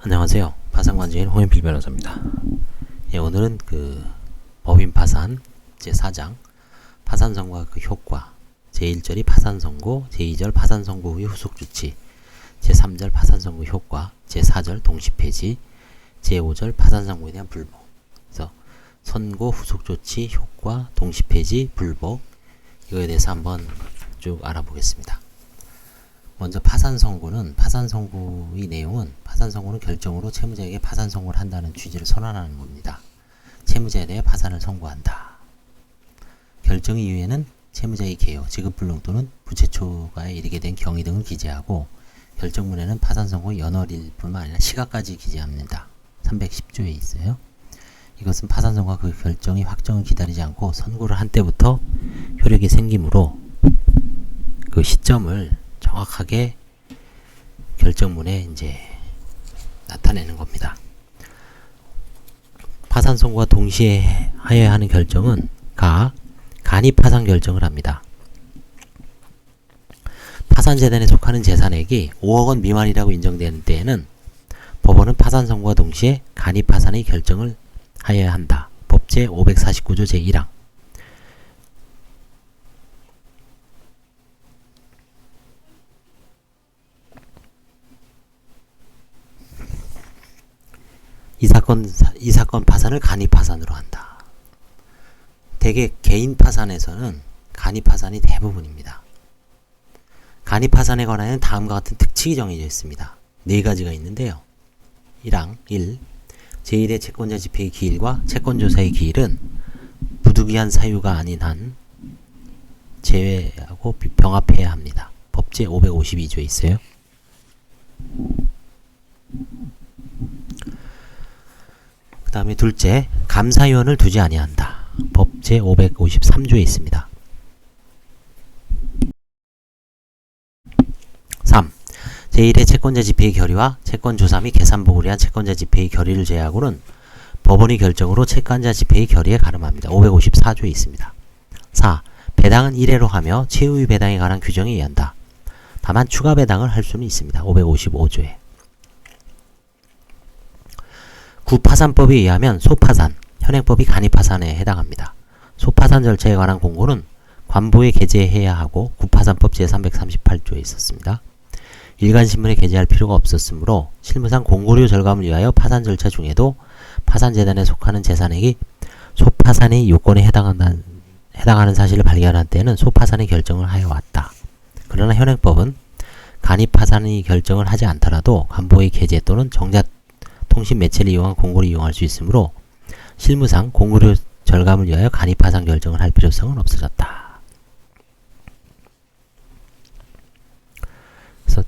안녕하세요. 파산관제인 홍현필 변호사입니다. 예, 오늘은 법인 파산 제4장 파산선고와 그 효과, 제1절이 파산선고, 제2절 파산선고 후의 후속조치, 제3절 파산선고 효과, 제4절 동시폐지, 제5절 파산선고에 대한 불복. 그래서 선고, 후속조치, 효과, 동시폐지, 불복, 이거에 대해서 한번 쭉 알아보겠습니다. 먼저 파산선고의 내용은 파산선고는 결정으로 채무자에게 파산선고를 한다는 취지를 선언하는 겁니다. 채무자에 대해 파산을 선고한다. 결정 이후에는 채무자의 개요, 지급불능 또는 부채 초과에 이르게 된 경위 등을 기재하고 결정문에는 파산선고의 연월일뿐만 아니라 시각까지 기재합니다. 310조에 있어요. 이것은 파산선고가 그 결정이 확정을 기다리지 않고 선고를 한 때부터 효력이 생기므로 그 시점을 정확하게 결정문에 이제 나타내는 겁니다. 파산 선고와 동시에 하여야 하는 결정은 간이 파산 결정을 합니다. 파산재단에 속하는 재산액이 5억 원 미만이라고 인정되는 때에는 법원은 파산 선고와 동시에 간이 파산의 결정을 하여야 한다. 법 제549조 제1항. 이 사건 파산을 간이 파산으로 한다. 대개 개인 파산에서는 간이 파산이 대부분입니다. 간이 파산에 관하여는 다음과 같은 특칙이 정해져 있습니다. 네 가지가 있는데요. 1항 1. 제1의 채권자 집행의 기일과 채권조사의 기일은 부득이한 사유가 아닌 한 제외하고 병합해야 합니다. 법 제552조에 있어요. 그 다음에 둘째, 감사위원을 두지 아니한다. 법 제553조에 있습니다. 3. 제1의 채권자 집행의 결의와 채권조사 및 계산보고를 위한 채권자 집행의 결의를 제외하고는 법원의 결정으로 채권자 집행의 결의에 가름합니다. 554조에 있습니다. 4. 배당은 1회로 하며 최후의 배당에 관한 규정에 의한다. 다만 추가 배당을 할 수는 있습니다. 555조에. 구파산법에 의하면 소파산, 현행법이 간이파산에 해당합니다. 소파산 절차에 관한 공고는 관보에 게재해야 하고 구파산법 제338조에 있었습니다. 일간신문에 게재할 필요가 없었으므로 실무상 공고료 절감을 위하여 파산 절차 중에도 파산재단에 속하는 재산액이 소파산의 요건에 해당하는 사실을 발견한 때에는 소파산의 결정을 하여 왔다. 그러나 현행법은 간이파산의 결정을 하지 않더라도 관보의 게재 또는 정자통신 매체를 이용한 공고를 이용할 수 있으므로 실무상 공고료 절감을 위하여 간이파산 결정을 할 필요성은 없어졌다. 그래서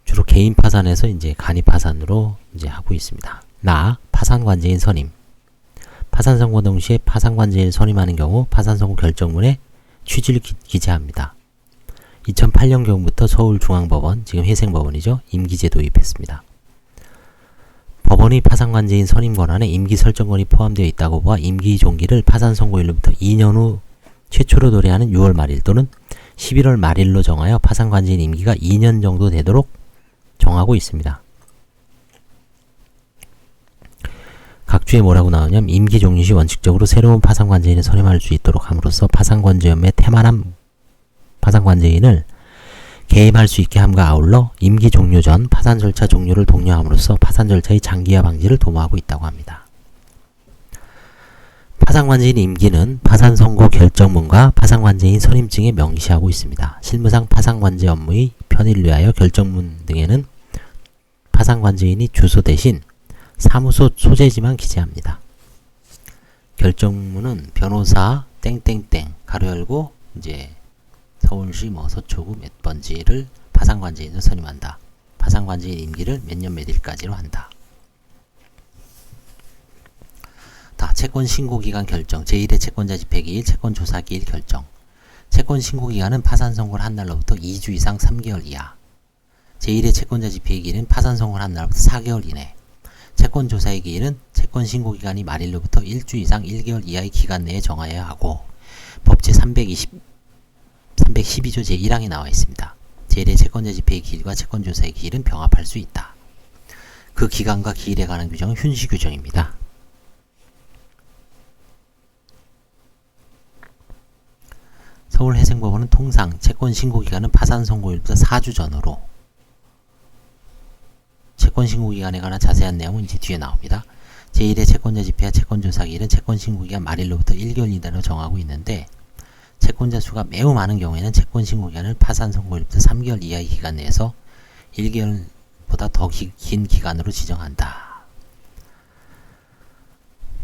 주로 개인 파산에서 이제 간이파산으로 이제 하고 있습니다. 파산관제인 선임. 파산선고 동시에 파산관제인을 선임하는 경우 파산선고 결정문에 취지를 기재합니다. 2008년경부터 서울중앙법원, 지금 회생법원이죠. 임기제 도입했습니다. 법원의 파산관제인 선임 권한에 임기 설정권이 포함되어 있다고 보아 임기 종기를 파산 선고일로부터 2년 후 최초로 도래하는 6월 말일 또는 11월 말일로 정하여 파산관제인 임기가 2년 정도 되도록 정하고 있습니다. 각주에 뭐라고 나오냐면 임기 종료 시 원칙적으로 새로운 파산관제인을 선임할 수 있도록 함으로써 파산관제업에 태만한 파산관제인을 개임할 수 있게 함과 아울러 임기 종료 전 파산 절차 종료를 독려함으로써 파산 절차의 장기화 방지를 도모하고 있다고 합니다. 파산관제인 임기는 파산선고 결정문과 파산관제인 선임증에 명시하고 있습니다. 실무상 파산관제 업무의 편의를 위하여 결정문 등에는 파산관제인이 주소 대신 사무소 소재지만 기재합니다. 결정문은 변호사 땡땡땡 가로 열고 이제 서울시 서초구 몇 번지를 파산관제인으로 선임한다. 파산관제인 임기를 몇 년 몇 일까지로 한다. 채권신고기간 결정. 제1의 채권자 집행기일, 채권조사기일 결정. 채권신고기간은 파산선고를 한 날로부터 2주 이상 3개월 이하. 제1의 채권자 집행의 기일은 파산선고를 한 날로부터 4개월 이내. 채권조사의 기일은 채권신고기간이 말일로부터 1주 이상 1개월 이하의 기간 내에 정하여야 하고 법 제312조 제1항에 나와 있습니다. 제1의 채권자 집행의 기일과 채권조사의 기일은 병합할 수 있다. 그 기간과 기일에 관한 규정은 훈시 규정입니다. 서울회생법원은 통상 채권 신고기간은 파산 선고일부터 4주 전으로, 채권 신고기간에 관한 자세한 내용은 이제 뒤에 나옵니다. 제1의 채권자 집회와 채권조사 기일은 채권 신고기간 말일로부터 1개월 이내로 정하고 있는데, 채권자 수가 매우 많은 경우에는 채권 신고기간을 파산 선고일부터 3개월 이하의 기간 내에서 1개월보다 더 긴 기간으로 지정한다.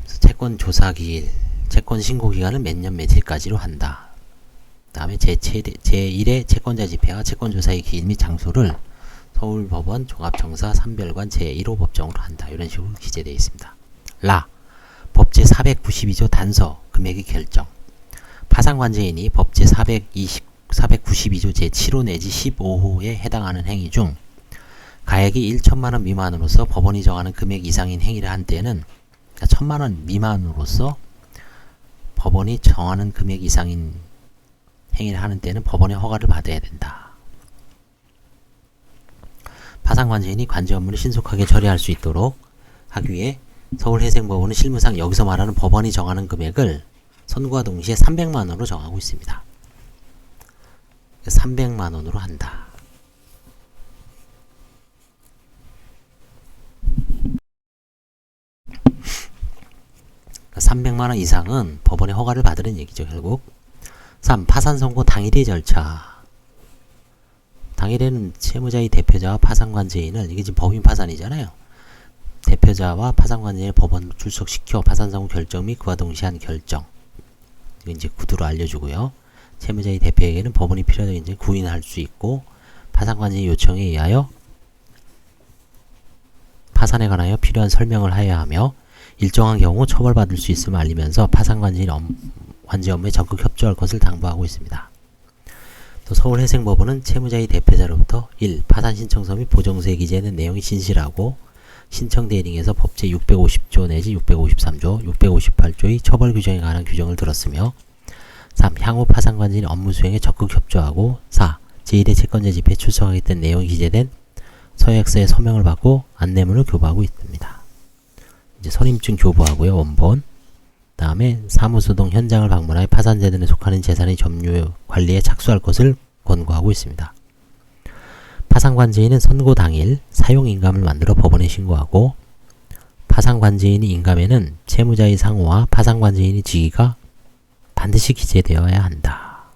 채권 조사 기일, 채권 신고 기간을 몇 년 며칠까지로 한다. 그 다음에 제1의 채권자 집회와 채권 조사의 기일 및 장소를 서울법원 종합청사 삼별관 제1호 법정으로 한다. 이런 식으로 기재되어 있습니다. 법제 492조 단서 금액의 결정. 파산관제인이 법제 492조 제7호 내지 15호에 해당하는 행위 중 가액이 1천만원 미만으로서 법원이 정하는 금액 이상인 행위를 한 때에는, 그러니까 1천만원 미만으로서 법원이 정하는 금액 이상인 행위를 하는 때는 법원의 허가를 받아야 된다. 파산관제인이 관제 업무를 신속하게 처리할 수 있도록 하기 위해 서울회생법원은 실무상 여기서 말하는 법원이 정하는 금액을 선고와 동시에 300만원으로 정하고 있습니다. 300만원으로 한다. 그러니까 300만원 이상은 법원의 허가를 받으는 얘기죠, 결국. 3. 파산 선고 당일의 절차. 당일에는 채무자의 대표자와 파산관제인을, 이게 지금 법인 파산이잖아요. 대표자와 파산관제인을 법원으로 출석시켜 파산 선고 결정 및 그와 동시에 한 결정. 이건 이제 구두로 알려주고요. 채무자의 대표에게는 법원이 필요하다고 이제 구인할 수 있고, 파산관제인 요청에 의하여 파산에 관하여 필요한 설명을 하여야 하며, 일정한 경우 처벌받을 수 있음을 알리면서 파산관제인 관제 업무에 적극 협조할 것을 당부하고 있습니다. 또 서울회생법원은 채무자의 대표자로부터 1. 파산 신청서 및 보정서에 기재된 내용이 진실하고 신청 대행에서 법제 650조 내지 653조, 658조의 처벌 규정에 관한 규정을 들었으며, 3. 향후 파산관제인 업무 수행에 적극 협조하고, 4. 제1의 채권자 집회에 출석하겠다는 내용이 기재된 서약서에 서명을 받고 안내문을 교부하고 있습니다. 이제 선임증 교부하고요, 원본. 다음에 사무소동 현장을 방문하여 파산재단에 속하는 재산의 점유 관리에 착수할 것을 권고하고 있습니다. 파산관제인은 선고 당일 사용인감을 만들어 법원에 신고하고, 파산관제인이 인감에는 채무자의 상호와 파산관제인의 직위가 반드시 기재되어야 한다.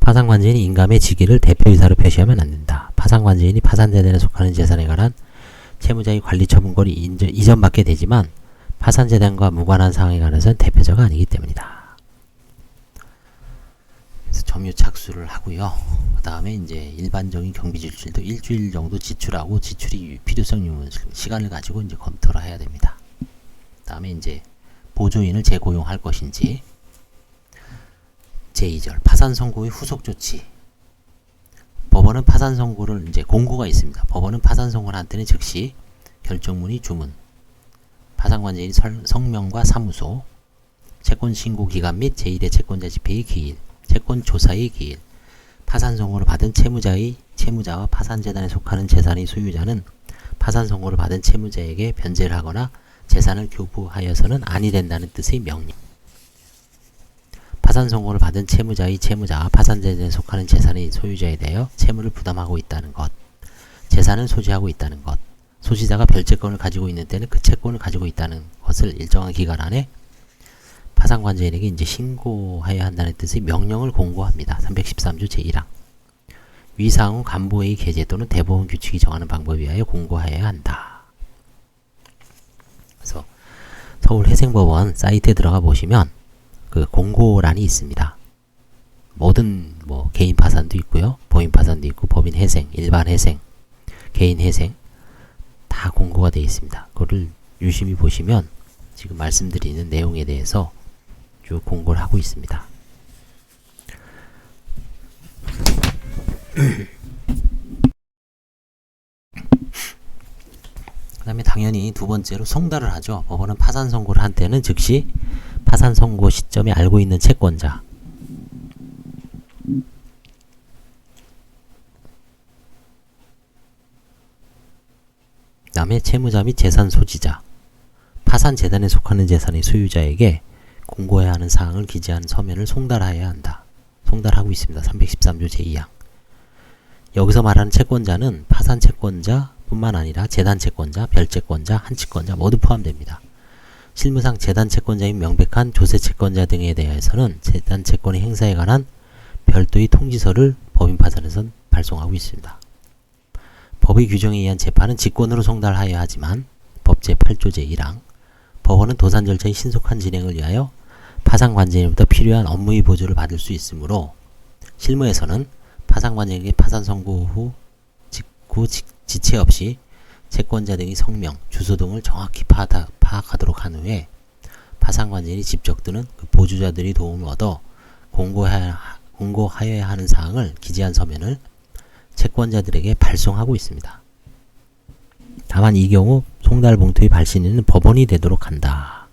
파산관제인이 인감의 직위를 대표이사로 표시하면 안된다. 파산관제인이 파산재단에 속하는 재산에 관한 채무자의 관리 처분권이 이전받게 되지만 파산재단과 무관한 사항에 관해서는 대표자가 아니기 때문이다. 그래서 점유 착수를 하고요. 그 다음에 이제 일반적인 경비 지출도 일주일 정도 지출하고, 지출이 필요성 유무 시간을 가지고 이제 검토를 해야 됩니다. 그 다음에 이제 보조인을 재고용할 것인지. 제2절 파산 선고의 후속 조치. 법원은 파산 선고를 이제 공고가 있습니다. 법원은 파산 선고를 한 때는 즉시 결정문의 주문, 파산관제인 성명과 사무소, 채권 신고 기간 및 제1의 채권자 집회의 기일, 채권 조사의 기일, 파산 선고를 받은 채무자와 파산재단에 속하는 재산의 소유자는 파산 선고를 받은 채무자에게 변제를 하거나 재산을 교부하여서는 아니 된다는 뜻의 명령. 파산 선고를 받은 채무자와 파산재단에 속하는 재산의 소유자에 대하여 채무를 부담하고 있다는 것, 재산을 소지하고 있다는 것, 소지자가 별채권을 가지고 있는 때는 그 채권을 가지고 있다는 것을 일정한 기간 안에 파산관제인에게 이제 신고해야 한다는 뜻의 명령을 공고합니다. 313조 제1항. 위 사항은 간부회의 개재 또는 대법원 규칙이 정하는 방법에 의하여 공고하여야 한다. 그래서 서울회생법원 사이트에 들어가 보시면 그 공고란이 있습니다. 모든 뭐 개인 파산도 있고요, 법인 파산도 있고, 법인 회생, 일반 회생, 개인 회생 다 공고가 되어 있습니다. 그거를 유심히 보시면 지금 말씀드리는 내용에 대해서 쭉 공고를 하고 있습니다. 그 다음에 당연히 두 번째로 송달을 하죠. 법원은 파산 선고를 한 때는 즉시 파산 선고 시점에 알고 있는 채권자, 다음에 채무자 및 재산 소지자, 파산 재단에 속하는 재산의 소유자에게 공고해야 하는 사항을 기재한 서면을 송달하여야 한다. 송달하고 있습니다. 313조 제2항. 여기서 말하는 채권자는 파산 채권자 뿐만 아니라 재단 채권자, 별채권자, 한치권자 모두 포함됩니다. 실무상 재단 채권자인 명백한 조세 채권자 등에 대해서는 재단 채권의 행사에 관한 별도의 통지서를 법인 파산에선 발송하고 있습니다. 법의 규정에 의한 재판은 직권으로 송달하여야 하지만 법 제8조 제1항 법원은 도산 절차의 신속한 진행을 위하여 파산관제인으로부터 필요한 업무의 보조를 받을 수 있으므로 실무에서는 파산관제인에게 파산 선고 후 직후 지체 없이 채권자 등의 성명, 주소 등을 정확히 파악하도록 한 후에 파산관제인이 직접 또는 그 보조자들의 도움을 얻어 공고하여야 하는 사항을 기재한 서면을 채권자들에게 발송하고 있습니다. 다만 이 경우 송달 봉투의 발신인은 법원이 되도록 한다.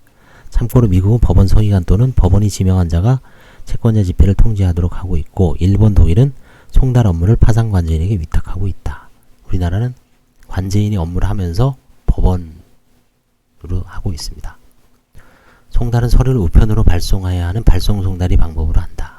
참고로 미국은 법원 서기관 또는 법원이 지명한 자가 채권자 집회를 통지하도록 하고 있고 일본, 독일은 송달 업무를 파산관제인에게 위탁하고 있다. 우리나라는 관제인이 업무를 하면서 법원으로 하고 있습니다. 송달은 서류를 우편으로 발송해야 하는 발송 송달의 방법으로 한다.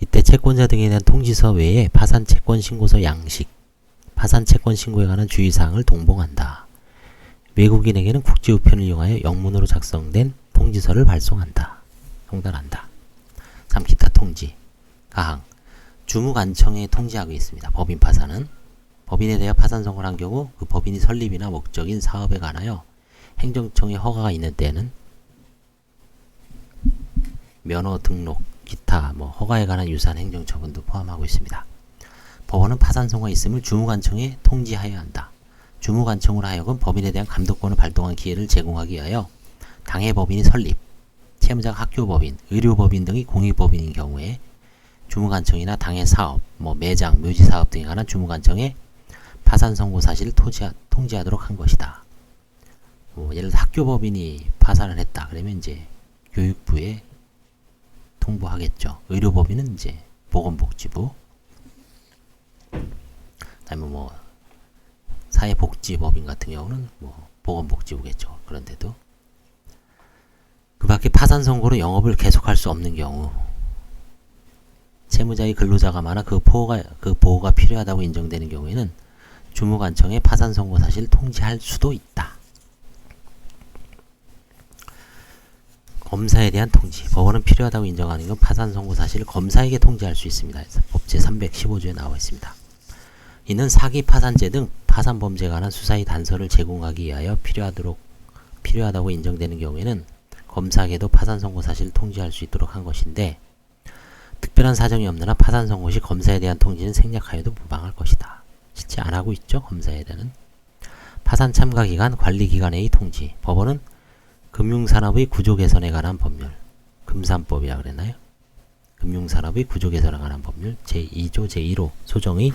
이때 채권자 등에 대한 통지서 외에 파산채권신고서 양식, 파산채권신고에 관한 주의사항을 동봉한다. 외국인에게는 국제우편을 이용하여 영문으로 작성된 통지서를 발송한다. 송달한다. 3. 기타 통지. 가항. 주무관청에 통지하고 있습니다. 법인 파산은 법인에 대하여 파산 선고를 한 경우 그 법인이 설립이나 목적인 사업에 관하여 행정청의 허가가 있는 때에는 면허 등록, 기타 허가에 관한 유사한 행정처분도 포함하고 있습니다. 법원은 파산 선고가 있음을 주무관청에 통지하여야 한다. 주무관청으로 하여금 법인에 대한 감독권을 발동한 기회를 제공하기 위하여 당해 법인이 설립, 채무자가 학교법인, 의료법인 등의 공익법인인 경우에 주무관청이나 당해 사업, 매장, 묘지사업 등에 관한 주무관청에 파산 선고 사실을 통지하도록 한 것이다. 예를 들어 학교법인이 파산을 했다. 그러면 이제 교육부에 통보하겠죠. 의료법인은 이제 보건복지부, 그다음에 사회복지법인 같은 경우는 보건복지부겠죠. 그런데도 그 밖에 파산 선고로 영업을 계속할 수 없는 경우, 채무자의 근로자가 많아 그 보호가 필요하다고 인정되는 경우에는 주무관청에 파산 선고 사실을 통지할 수도 있다. 검사에 대한 통지. 법원은 필요하다고 인정하는 건 파산 선고 사실을 검사에게 통지할 수 있습니다. 법 제315조에 나와 있습니다. 이는 사기 파산죄 등 파산 범죄에 관한 수사의 단서를 제공하기 위하여 필요하다고 인정되는 경우에는 검사에게도 파산 선고 사실을 통지할 수 있도록 한 것인데 특별한 사정이 없는 한 파산 선고 시 검사에 대한 통지는 생략하여도 무방할 것이다. 실제 안 하고 있죠. 검사에 대한 파산 참가 기간, 관리 기간의 통지. 법원은 금융산업의 구조 개선에 관한 법률, 금산법이라 그랬나요? 금융산업의 구조 개선에 관한 법률 제2조 제1호 소정의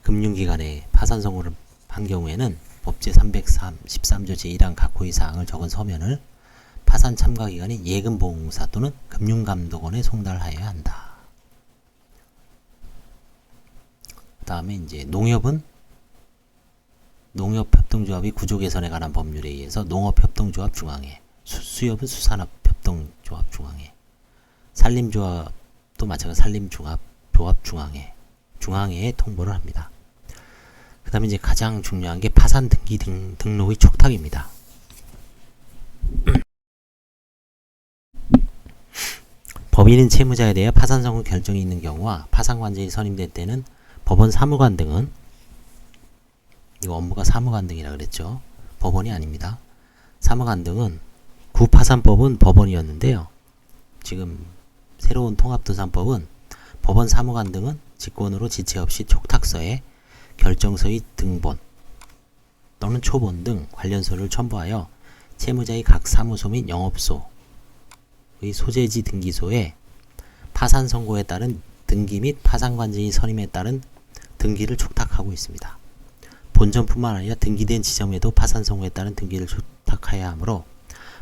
금융기관에 파산 선고를 한 경우에는 법 제313조 제1항 각호의 사항을 적은 서면을 파산 참가 기관인 예금보험공사 또는 금융감독원에 송달하여야 한다. 그 다음에 이제 농협은 농협협동조합의 구조 개선에 관한 법률에 의해서 농업협동조합 중앙회, 수협은 수산업협동조합 중앙회, 산림조합도 마찬가지로 산림조합 중앙회에 통보를 합니다. 그 다음에 이제 가장 중요한 게 파산 등기 등록의 촉탁입니다. 법인인 채무자에 대해 파산 선고 결정이 있는 경우와 파산관제인이 선임될 때는 법원 사무관 등은, 이거 업무가 사무관 등이라 그랬죠. 법원이 아닙니다. 사무관 등은 구파산법은 법원이었는데요. 지금 새로운 통합도산법은 법원 사무관 등은 직권으로 지체 없이 촉탁서에 결정서의 등본 또는 초본 등 관련서를 첨부하여 채무자의 각 사무소 및 영업소의 소재지 등기소에 파산 선고에 따른 등기 및 파산관제인 선임에 따른 등기를 촉탁하고 있습니다. 본점뿐만 아니라 등기된 지점에도 파산 선고에 따른 등기를 촉탁해야 하므로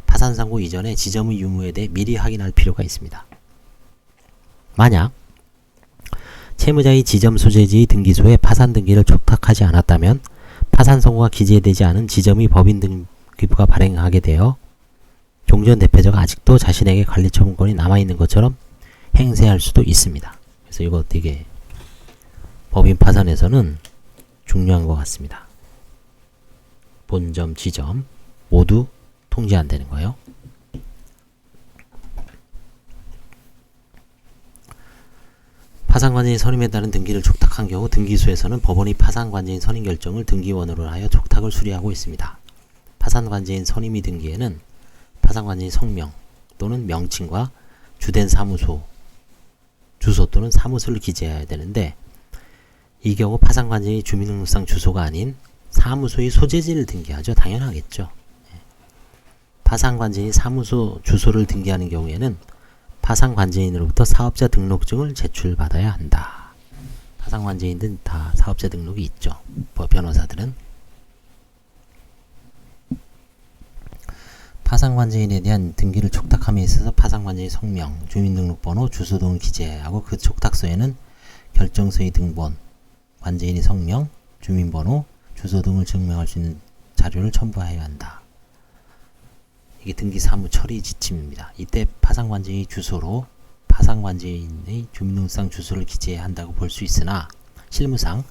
파산 선고 이전에 지점의 유무에 대해 미리 확인할 필요가 있습니다. 만약 채무자의 지점 소재지의 등기소에 파산 등기를 촉탁하지 않았다면 파산 선고가 기재되지 않은 지점의 법인 등기부가 발행하게 되어 종전 대표자가 아직도 자신에게 관리처분권이 남아있는 것처럼 행세할 수도 있습니다. 그래서 이거 되게 법인 파산에서는 중요한 것 같습니다. 본점, 지점 모두 통지 안 되는 거예요. 파산관제인 선임에 따른 등기를 촉탁한 경우 등기소에서는 법원이 파산관제인 선임 결정을 등기원으로 하여 촉탁을 수리하고 있습니다. 파산관제인 선임이 등기에는 파산관제인 성명 또는 명칭과 주된 사무소, 주소 또는 사무소를 기재해야 되는데 이 경우 파산관제인이 주민등록상 주소가 아닌 사무소의 소재지를 등기하죠. 당연하겠죠. 파산관제인이 사무소 주소를 등기하는 경우에는 파산관제인으로부터 사업자 등록증을 제출받아야 한다. 파산관제인들은 다 사업자 등록이 있죠. 변호사들은. 파산관제인에 대한 등기를 촉탁함에 있어서 파산관제인 성명, 주민등록번호, 주소 등을 기재해야 하고 그 촉탁서에는 결정서의 등본, 관제인의 성명, 주민번호, 주소 등을 증명할 수 있는 자료를 첨부해야 한다. 이게 등기 사무 처리 지침입니다. 이때 파산관제인의 주소로 파산관제인의 주민등록상 주소를 기재해야 한다고 볼 수 있으나 실무상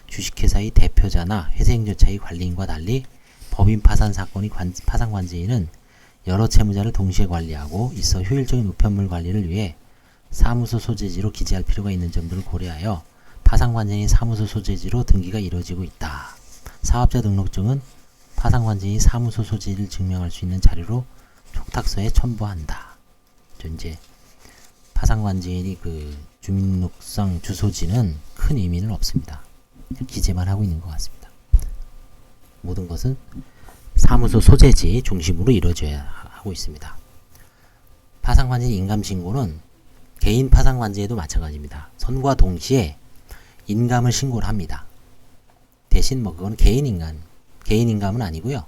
주식회사의 대표자나 회사행정처의 관리인과 달리 법인 파산 사건의 파산관제인은 여러 채무자를 동시에 관리하고 있어 효율적인 우편물 관리를 위해 사무소 소재지로 기재할 필요가 있는 점들을 고려하여 파산관제인 사무소 소재지로 등기가 이루어지고 있다. 사업자 등록증은 파산관제인이 사무소 소재지를 증명할 수 있는 자료로 촉탁서에 첨부한다. 이제 파산관제인이 그 주민등록상 주소지는 큰 의미는 없습니다. 기재만 하고 있는 것 같습니다. 모든 것은 사무소 소재지 중심으로 이루어져야 하고 있습니다. 파산관제인 인감신고는 개인 파산관제에도 마찬가지입니다. 선고와 동시에 인감을 신고를 합니다. 대신 그건 개인 인감은 아니고요.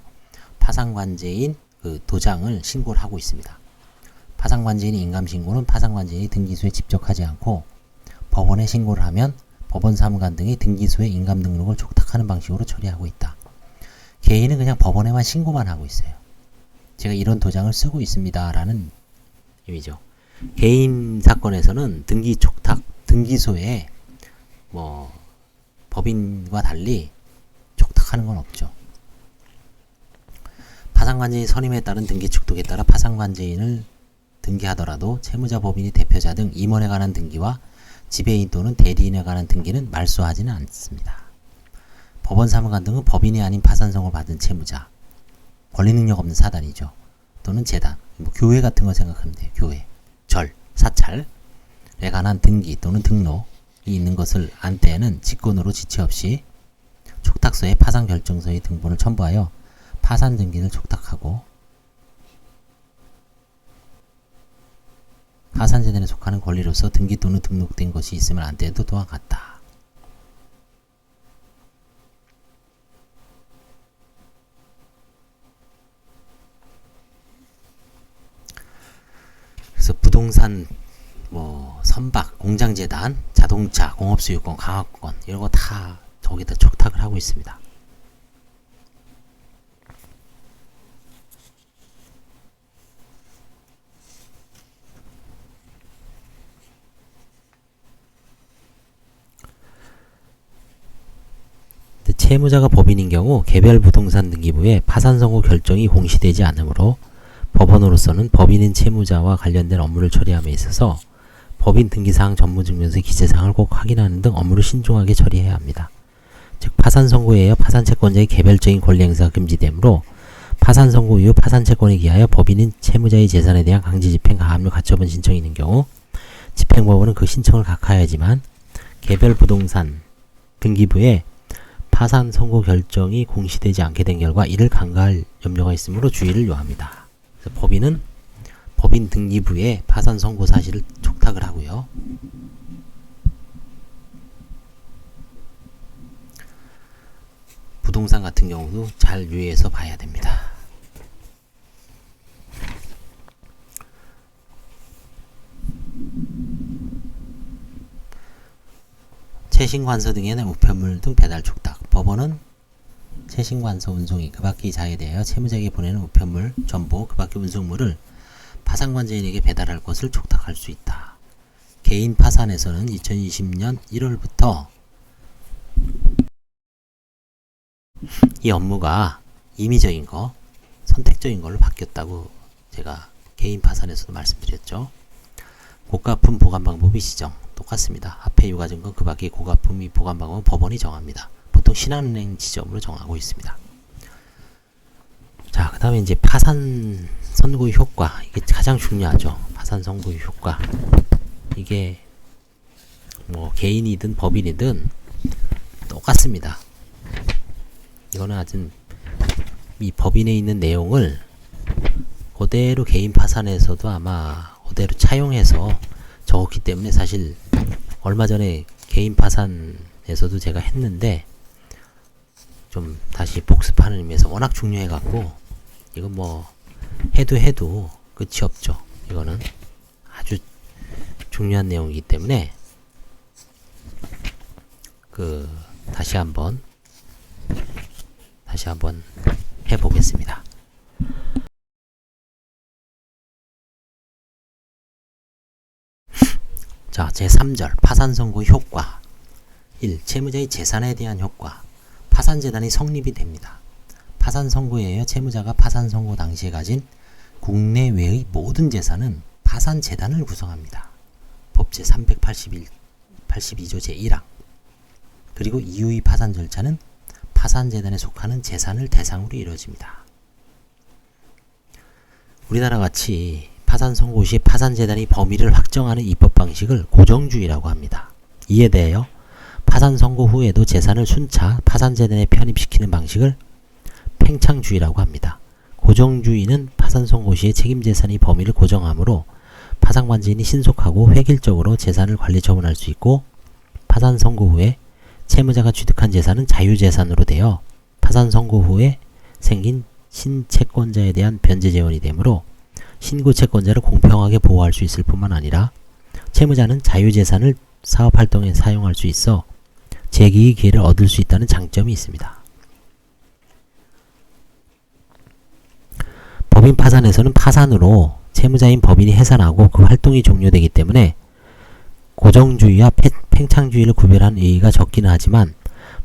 파산관제인 그 도장을 신고를 하고 있습니다. 파산관제인 인감신고는 파산관제인이 등기소에 직접 하지 않고 법원에 신고를 하면 법원 사무관 등이 등기소에 인감 등록을 촉탁하는 방식으로 처리하고 있다. 개인은 그냥 법원에만 신고만 하고 있어요. 제가 이런 도장을 쓰고 있습니다 라는 의미죠. 개인 사건에서는 등기 촉탁, 등기소에 법인과 달리 촉탁하는 건 없죠. 파산관제인 선임에 따른 등기 축독에 따라 파산관제인을 등기하더라도 채무자 법인이 대표자 등 임원에 관한 등기와 지배인 또는 대리인에 관한 등기는 말소하지는 않습니다. 법원 사무관 등은 법인이 아닌 파산성을 받은 채무자, 권리능력 없는 사단이죠. 또는 재단, 교회 같은 거 생각하면 돼요. 교회, 절, 사찰에 관한 등기 또는 등록이 있는 것을 안 때에는 직권으로 지체 없이 촉탁서에 파산 결정서의 등본을 첨부하여 파산 등기를 촉탁하고 파산재단에 속하는 권리로서 등기 또는 등록된 것이 있으면 안 때에도 또한 같다. 그래서 부동산, 선박, 공장재단, 자동차, 공업소유권, 강화권 이런 거 다 저기다 촉탁을 하고 있습니다. 채무자가 법인인 경우 개별 부동산 등기부에 파산 선고 결정이 공시되지 않으므로 법원으로서는 법인인 채무자와 관련된 업무를 처리함에 있어서 법인 등기사항 전무증명서 기재사항을 꼭 확인하는 등 업무를 신중하게 처리해야 합니다. 즉 파산 선고에 의하여 파산 채권자의 개별적인 권리 행사가 금지되므로 파산 선고 이후 파산 채권에 기하여 법인인 채무자의 재산에 대한 강제 집행 가압류 가처분 신청이 있는 경우 집행법원은 그 신청을 각하하지만 개별 부동산 등기부에 파산 선고 결정이 공시되지 않게 된 결과 이를 간과할 염려가 있으므로 주의를 요합니다. 그래서 법인은 법인 등기부에 파산 선고 사실을 촉탁을 하고요. 부동산 같은 경우도 잘 유의해서 봐야 됩니다. 채신관서 등의 우편물 등 배달 촉탁. 법원은 채신관서 운송이 그 밖의 이사에 대하여 채무자에게 보내는 우편물, 전보, 그 밖의 운송물을 파산관제인에게 배달할 것을 촉탁할 수 있다. 개인 파산에서는 2020년 1월부터 이 업무가 임의적인 거, 선택적인 걸로 바뀌었다고 제가 개인 파산에서도 말씀드렸죠. 고가품 보관 방법이 지정. 똑같습니다. 앞에 유가증권 그 밖의 고가품이 보관 방법은 법원이 정합니다. 보통 신한은행 지점으로 정하고 있습니다. 자, 그 다음에 이제 파산 선고의 효과. 이게 가장 중요하죠. 파산 선고의 효과. 이게 뭐 개인이든 법인이든 똑같습니다. 이거는 아주 이 법인에 있는 내용을 그대로 개인 파산에서도 아마 그대로 차용해서 적었기 때문에 사실 얼마 전에 개인 파산에서도 제가 했는데 좀 다시 복습하는 의미에서 워낙 중요해 갖고 이건 뭐 해도 끝이 없죠. 이거는 아주 중요한 내용이기 때문에 다시 한번 해보겠습니다. 자, 제3절 파산선고 효과. 1. 채무자의 재산에 대한 효과. 파산재단이 성립이 됩니다. 파산선고에 의하여 채무자가 파산선고 당시에 가진 국내외의 모든 재산은 파산재단을 구성합니다. 법 제382조 제1항. 그리고 이후의 파산 절차는 파산재단에 속하는 재산을 대상으로 이루어집니다. 우리나라 같이 파산 선고 시 파산재단이 범위를 확정하는 입법 방식을 고정주의라고 합니다. 이에 대하여 파산 선고 후에도 재산을 순차 파산재단에 편입시키는 방식을 팽창주의라고 합니다. 고정주의는 파산 선고 시에 책임재산의 범위를 고정하므로 파산관제인이 신속하고 획일적으로 재산을 관리 처분할 수 있고, 파산 선고 후에 채무자가 취득한 재산은 자유재산으로 되어 파산 선고 후에 생긴 신채권자에 대한 변제재원이 되므로 신고 채권자를 공평하게 보호할 수 있을 뿐만 아니라 채무자는 자유재산을 사업활동에 사용할 수 있어 재기의 기회를 얻을 수 있다는 장점이 있습니다. 법인 파산에서는 파산으로 채무자인 법인이 해산하고 그 활동이 종료되기 때문에 고정주의와 팽창주의를 구별하는 의의가 적기는 하지만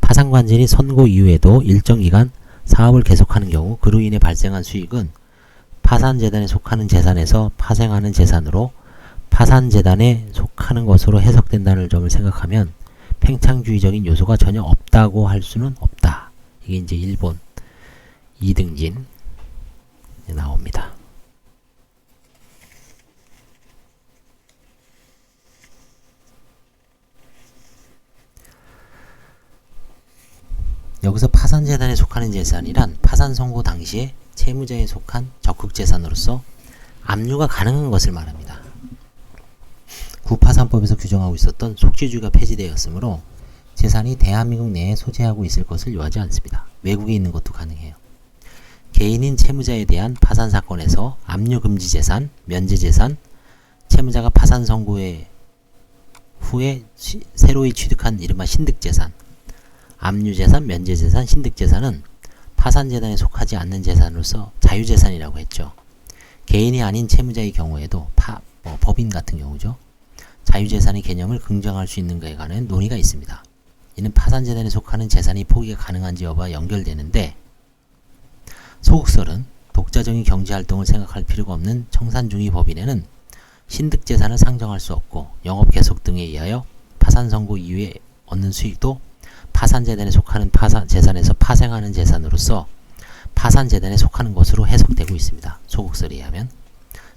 파산관제인이 선고 이후에도 일정 기간 사업을 계속하는 경우 그로 인해 발생한 수익은 파산재단에 속하는 재산에서 파생하는 재산으로 파산재단에 속하는 것으로 해석된다는 점을 생각하면 팽창주의적인 요소가 전혀 없다고 할 수는 없다. 이게 이제 일본 2등진 나옵니다. 여기서 파산재단에 속하는 재산이란 파산 선고 당시에 채무자에 속한 적극재산으로서 압류가 가능한 것을 말합니다. 구파산법에서 규정하고 있었던 속지주의가 폐지되었으므로 재산이 대한민국 내에 소재하고 있을 것을 요하지 않습니다. 외국에 있는 것도 가능해요. 개인인 채무자에 대한 파산사건에서 압류금지재산, 면제재산, 채무자가 파산 선고 후에 새로이 취득한 이른바 신득재산, 압류재산, 면제재산, 신득재산은 파산재단에 속하지 않는 재산으로서 자유재산이라고 했죠. 개인이 아닌 채무자의 경우에도 법인 같은 경우죠. 자유재산의 개념을 긍정할 수 있는가에 관한 논의가 있습니다. 이는 파산재단에 속하는 재산이 포기가 가능한지 여부와 연결되는데, 소극설은 독자적인 경제활동을 생각할 필요가 없는 청산중의 법인에는 신득재산을 상정할 수 없고 영업 계속 등에 의하여 파산 선고 이후에 얻는 수익도 파산재단에 속하는 재산에서 파생하는 재산으로서 파산재단에 속하는 것으로 해석되고 있습니다. 소극설에 의하면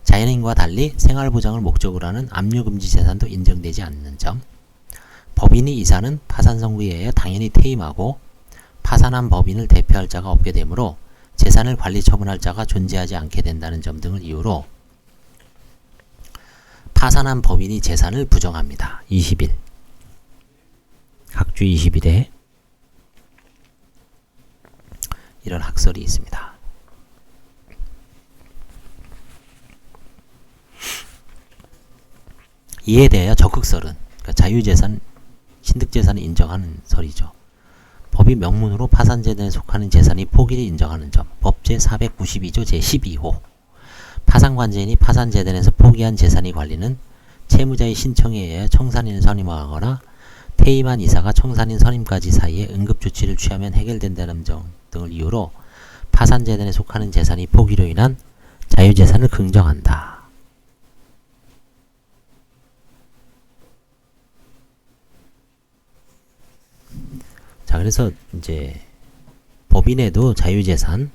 자연인과 달리 생활보장을 목적으로 하는 압류금지 재산도 인정되지 않는 점, 법인이 이사는 파산 선고에 의하여 당연히 퇴임하고 파산한 법인을 대표할 자가 없게 되므로 재산을 관리 처분할 자가 존재하지 않게 된다는 점 등을 이유로 파산한 법인이 재산을 부정합니다. 20일 각주 20일에 이런 학설이 있습니다. 이에 대하여 적극설은 그러니까 자유재산, 신득재산을 인정하는 설이죠. 법이 명문으로 파산재단에 속하는 재산이 포기를 인정하는 점. 법 제492조 제12호. 파산관제인이 파산재단에서 포기한 재산의 관리는 채무자의 신청에 의하여 청산인을 선임하거나 퇴임한 이사가 청산인 선임까지 사이에 응급조치를 취하면 해결된다는 점 등을 이유로 파산재단에 속하는 재산이 포기로 인한 자유재산을 긍정한다. 자, 그래서 이제 법인에도 자유재산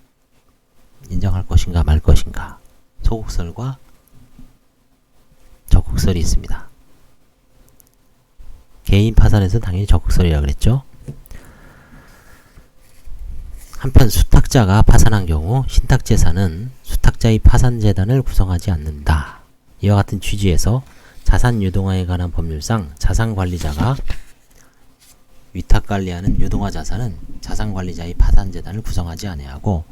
인정할 것인가 말 것인가 소극설과 적극설이 있습니다. 개인 파산에서 당연히 적극설이라고 그랬죠. 한편 수탁자가 파산한 경우 신탁재산은 수탁자의 파산재단을 구성하지 않는다. 이와 같은 취지에서 자산유동화에 관한 법률상 자산관리자가 위탁관리하는 유동화 자산은 자산관리자의 파산재단을 구성하지 아니하고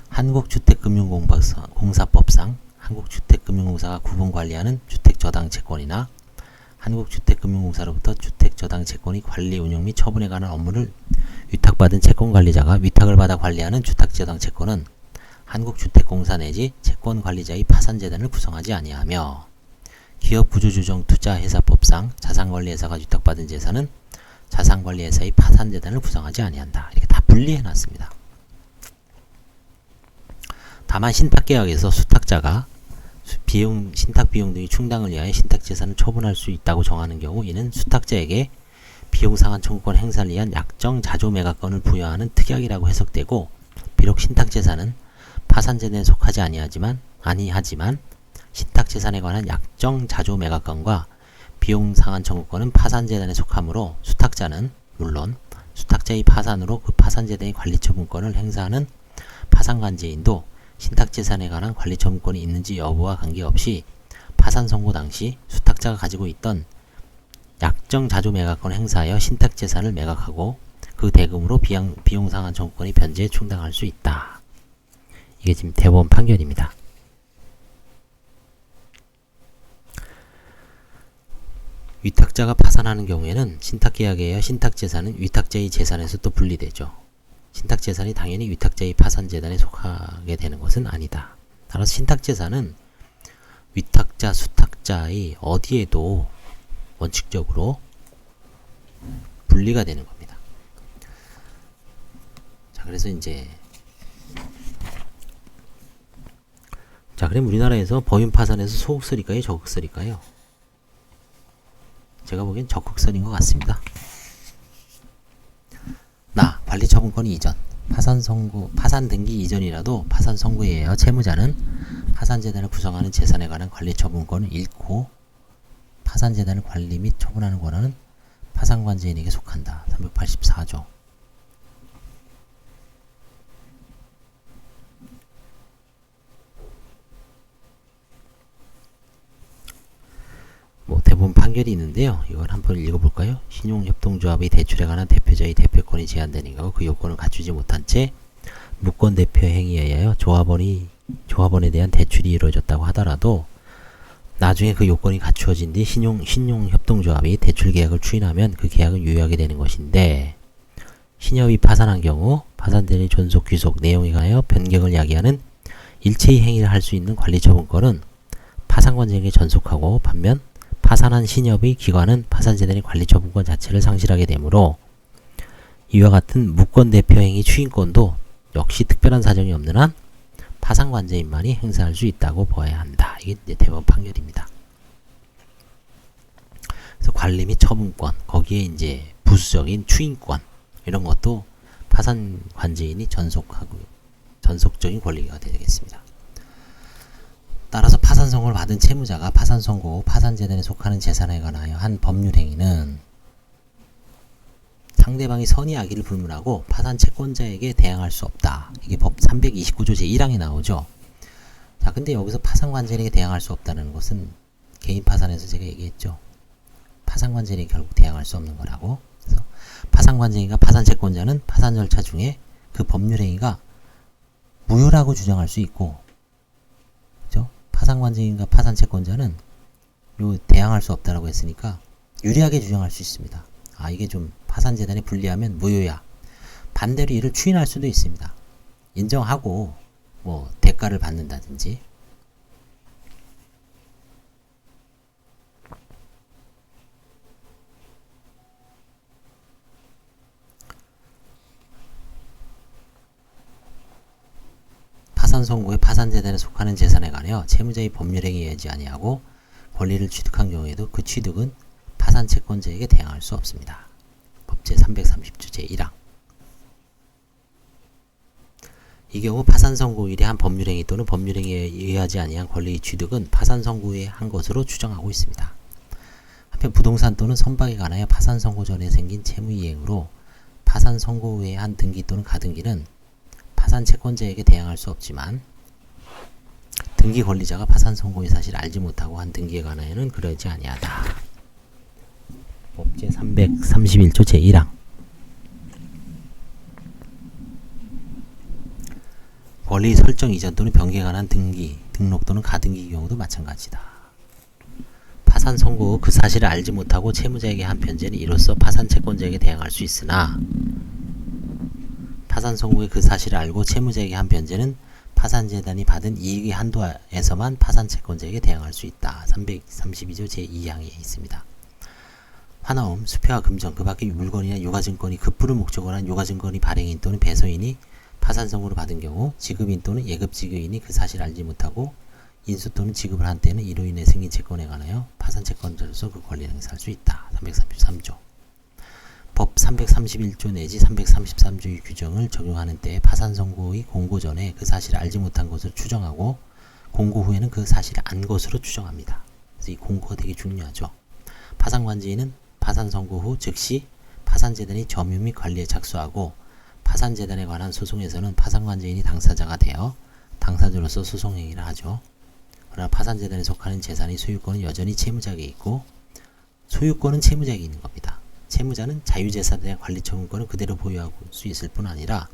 한국주택금융공사법상 한국주택금융공사가 구분관리하는 주택저당채권이나 한국주택금융공사로부터 주택저당채권의 관리, 운용 및 처분에 관한 업무를 위탁받은 채권관리자가 위탁을 받아 관리하는 주택저당채권은 한국주택공사 내지 채권관리자의 파산재단을 구성하지 아니하며 기업구조조정투자회사법상 자산관리회사가 위탁받은 재산은 자산관리회사의 파산재단을 구성하지 아니한다. 이렇게 다 분리해놨습니다. 다만 신탁계약에서 수탁자가 신탁비용 등의 충당을 위하여 신탁재산을 처분할 수 있다고 정하는 경우 이는 수탁자에게 비용상환 청구권 행사를 위한 약정 자조매각권을 부여하는 특약이라고 해석되고 비록 신탁재산은 파산재단에 속하지 아니하지만 신탁재산에 관한 약정 자조매각권과 비용상환 청구권은 파산재단에 속하므로 수탁자는 물론 수탁자의 파산으로 그 파산재단의 관리처분권을 행사하는 파산관제인도 신탁재산에 관한 관리처분권이 있는지 여부와 관계없이 파산 선고 당시 수탁자가 가지고 있던 약정 자조매각권 행사하여 신탁재산을 매각하고 그 대금으로 비용상환 청구권이 변제에 충당할 수 있다. 이게 지금 대법원 판결입니다. 위탁자가 파산하는 경우에는 신탁계약에 의하여 신탁재산은 위탁자의 재산에서 또 분리되죠. 신탁재산이 당연히 위탁자의 파산재단에 속하게 되는 것은 아니다. 따라서 신탁재산은 위탁자, 수탁자의 어디에도 원칙적으로 분리가 되는 겁니다. 자, 그래서 이제 그럼 우리나라에서 법인 파산에서 소극설일까요? 적극설일까요? 제가 보기엔 적극설인 것 같습니다. 관리처분권이 이전, 파산 등기 이전이라도 파산 선고에 의하여 채무자는 파산재단을 구성하는 재산에 관한 관리처분권을 잃고 파산재단을 관리 및 처분하는 권한은 파산관제인에게 속한다. 384조. 대법원 판결이 있는데요. 이걸 한번 읽어볼까요? 신용협동조합의 대출에 관한 대표자의 대표권이 제한되는 경우 그 요건을 갖추지 못한 채 무권대표 행위에 의하여 조합원에 대한 대출이 이루어졌다고 하더라도 나중에 그 요건이 갖추어진 뒤 신용협동조합이 대출계약을 추인하면 그 계약은 유효하게 되는 것인데 신협이 파산한 경우 파산대리 존속 귀속 내용에 관하여 변경을 야기하는 일체의 행위를 할 수 있는 관리처분권은 파산관제에게 전속하고 반면 파산한 신협의 기관은 파산재단의 관리처분권 자체를 상실하게 되므로 이와 같은 무권대표행위 추인권도 역시 특별한 사정이 없는 한 파산관제인만이 행사할 수 있다고 보아야 한다. 이게 이제 대법원 판결입니다. 그래서 관리 및 처분권, 거기에 이제 부수적인 추인권 이런 것도 파산관제인이 전속적인 권리가 되겠습니다. 따라서 파산 선고를 받은 채무자가 파산 선고 후 파산재단에 속하는 재산에 관하여 한 법률행위는 상대방이 선의 악의를 불문하고 파산 채권자에게 대항할 수 없다. 이게 법 329조 제1항에 나오죠. 자, 근데 여기서 파산관제인에게 대항할 수 없다는 것은 개인 파산에서 제가 얘기했죠. 파산관제인에게 결국 대항할 수 없는 거라고. 그래서 파산관제인과 파산 채권자는 파산 절차 중에 그 법률행위가 무효라고 주장할 수 있고, 그죠? 파산관제인과 파산채권자는 요 대항할 수 없다라고 했으니까 유리하게 주장할 수 있습니다. 아, 이게 좀 파산재단에 불리하면 무효야. 반대로 이를 추인할 수도 있습니다. 인정하고 뭐 대가를 받는다든지. 파산 선고에 파산재단에 속하는 재산에 관하여 채무자의 법률행위에 의하지 아니하고 권리를 취득한 경우에도 그 취득은 파산채권자에게 대항할 수 없습니다. 법제 330조 제1항. 이 경우 파산선고일에 한 법률행위 또는 법률행위에 의하지 아니한 권리의 취득은 파산선고에 한 것으로 추정하고 있습니다. 한편 부동산 또는 선박에 관하여 파산선고 전에 생긴 채무이행으로 파산선고 후에 한 등기 또는 가등기는 파산채권자에게 대항할 수 없지만 등기 권리자가 파산선고의 사실을 알지 못하고 한 등기에 관하여는 그러지 아니하다. 법제 331조 제1항. 권리 설정 이전 또는 변경에 관한 등기, 등록 또는 가등기 경우도 마찬가지다. 파산 선고 후 그 사실을 알지 못하고 채무자에게 한 변제는 이로써 파산채권자에게 대항할 수 있으나 파산 선고 후에 그 사실을 알고 채무자에게 한 변제는 파산재단이 받은 이익의 한도에서만 파산채권자에게 대항할 수 있다. 332조 제2항에 있습니다. 환화음, 수표와 금전, 그 밖의 물건이나 유가증권이 급부를 목적으로 한 유가증권이 발행인 또는 배서인이 파산선고를 받은 경우 지급인 또는 예급지급인이 그 사실을 알지 못하고 인수 또는 지급을 한 때는 이로 인해 생긴 채권에 관하여 파산채권자로서 그 권리를 행사할 수 있다. 333조. 법 331조 내지 333조의 규정을 적용하는 때에 파산선고의 공고 전에 그 사실을 알지 못한 것으로 추정하고 공고 후에는 그 사실을 안 것으로 추정합니다. 그래서 이 공고가 되게 중요하죠. 파산관제인은 파산선고 후 즉시 파산재단이 점유 및 관리에 착수하고 파산재단에 관한 소송에서는 파산관제인이 당사자가 되어 당사자로서 소송행위를 하죠. 그러나 파산재단에 속하는 재산의 소유권은 여전히 채무자에게 있고 소유권은 채무자에게 있는 겁니다. 채무자는 자유재산에 대한 관리처분권을 그대로 보유할 수 있을 뿐 아니라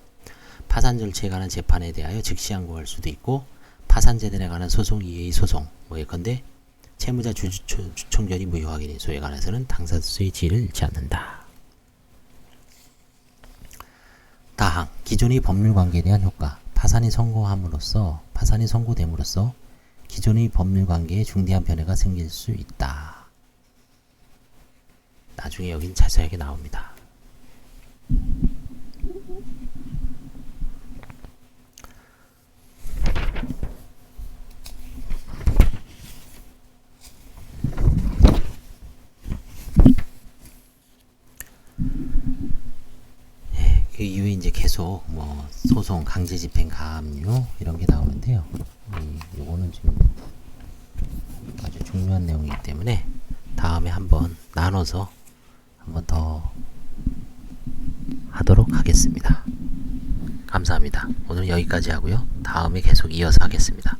파산 절차에 관한 재판에 대하여 즉시 항고할 수도 있고 파산재단에 관한 소송 이외의 소송, 예컨대 채무자 주청전이 무효 확인인 소에 관해서는 당사자의 지위를 잃지 않는다. 다항, 기존의 법률관계에 대한 효과. 파산이 선고됨으로써 기존의 법률관계에 중대한 변화가 생길 수 있다. 나중에 여긴 자세하게 나옵니다. 그 이후에 이제 계속 뭐 소송, 강제집행, 가압류 이런 게 나오는데요. 요거는 지금 아주 중요한 내용이기 때문에 다음에 한번 나눠서 한번 더 하도록 하겠습니다. 감사합니다. 오늘 여기까지 하고요. 다음에 계속 이어서 하겠습니다.